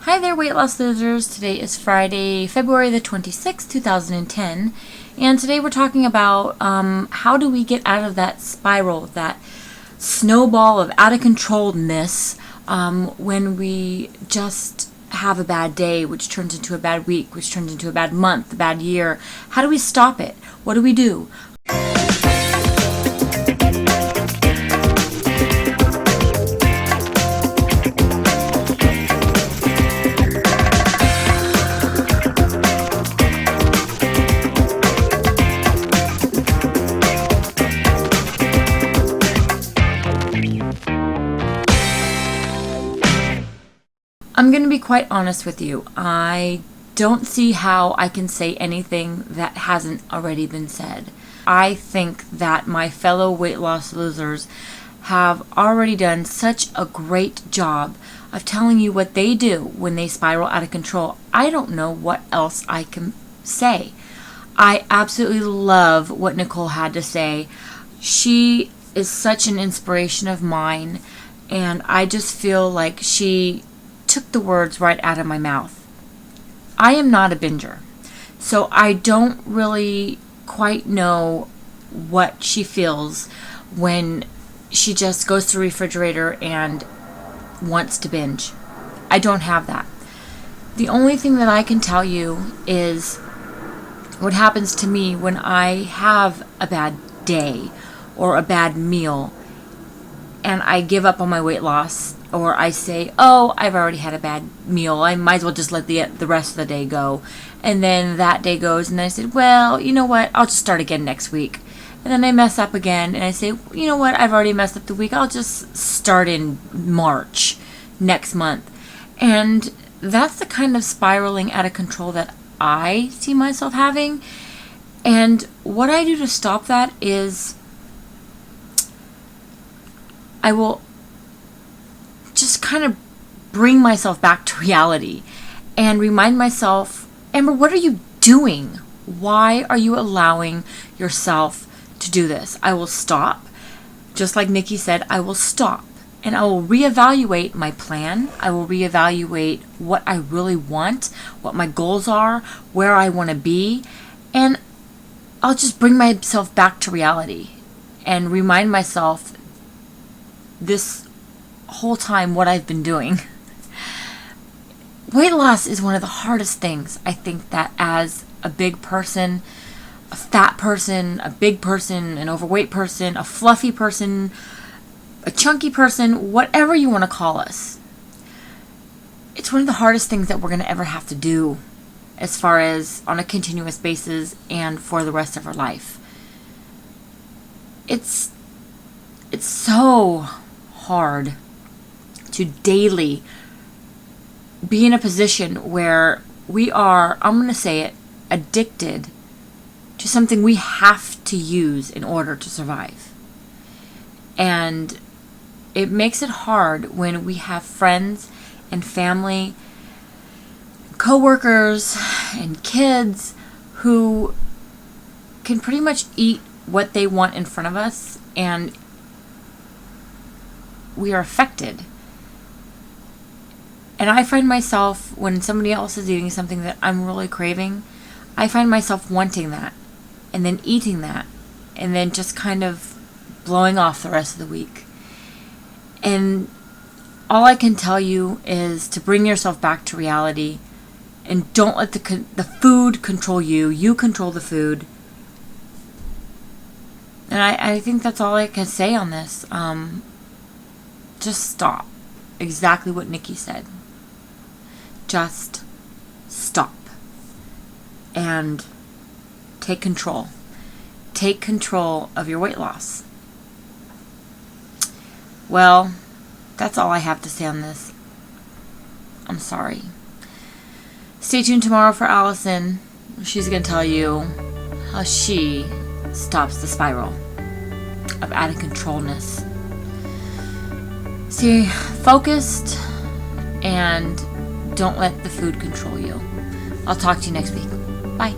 Hi there, weight loss losers. Today is Friday, February the 26th, 2010, and today we're talking about how do we get out of that spiral, that snowball of out of controlledness when we just have a bad day, which turns into a bad week, which turns into a bad month, a bad year. How do we stop it? What do we do? I'm going to be quite honest with you. I don't see how I can say anything that hasn't already been said. I think that my fellow weight loss losers have already done such a great job of telling you what they do when they spiral out of control. I don't know what else I can say. I absolutely love what Nicole had to say. She is such an inspiration of mine, and I just feel like she took the words right out of my mouth. I am not a binger, so I don't really quite know what she feels when she just goes to the refrigerator and wants to binge. I don't have that. The only thing that I can tell you is what happens to me when I have a bad day or a bad meal and I give up on my weight loss, or I say, oh, I've already had a bad meal, I might as well just let the rest of the day go. And then that day goes, and I said, well, you know what, I'll just start again next week. And then I mess up again, and I say, you know what, I've already messed up the week, I'll just start in March, next month. And that's the kind of spiraling out of control that I see myself having. And what I do to stop that is I will just kind of bring myself back to reality and remind myself, Amber, what are you doing? Why are you allowing yourself to do this? I will stop. Just like Nikki said, I will stop and I will reevaluate my plan. I will reevaluate what I really want, what my goals are, where I want to be, and I'll just bring myself back to reality and remind myself this whole time what I've been doing. Weight loss is one of the hardest things, I think, that as a big person, a fat person, a big person, an overweight person, a fluffy person, a chunky person, whatever you want to call us, it's one of the hardest things that we're going to ever have to do as far as on a continuous basis and for the rest of our life. It's so hard to daily be in a position where we are, I'm going to say it, addicted to something we have to use in order to survive. And it makes it hard when we have friends and family, coworkers and kids who can pretty much eat what they want in front of us, and we are affected. And I find myself, when somebody else is eating something that I'm really craving, I find myself wanting that and then eating that and then just kind of blowing off the rest of the week. And all I can tell you is to bring yourself back to reality and don't let the food control you. You control the food. And I think that's all I can say on this. Just stop. Exactly what Nikki said. Just stop. And take control. Take control of your weight loss. Well, that's all I have to say on this. I'm sorry. Stay tuned tomorrow for Allison. She's going to tell you how she stops the spiral of out of controlness. Stay focused and don't let the food control you. I'll talk to you next week. Bye.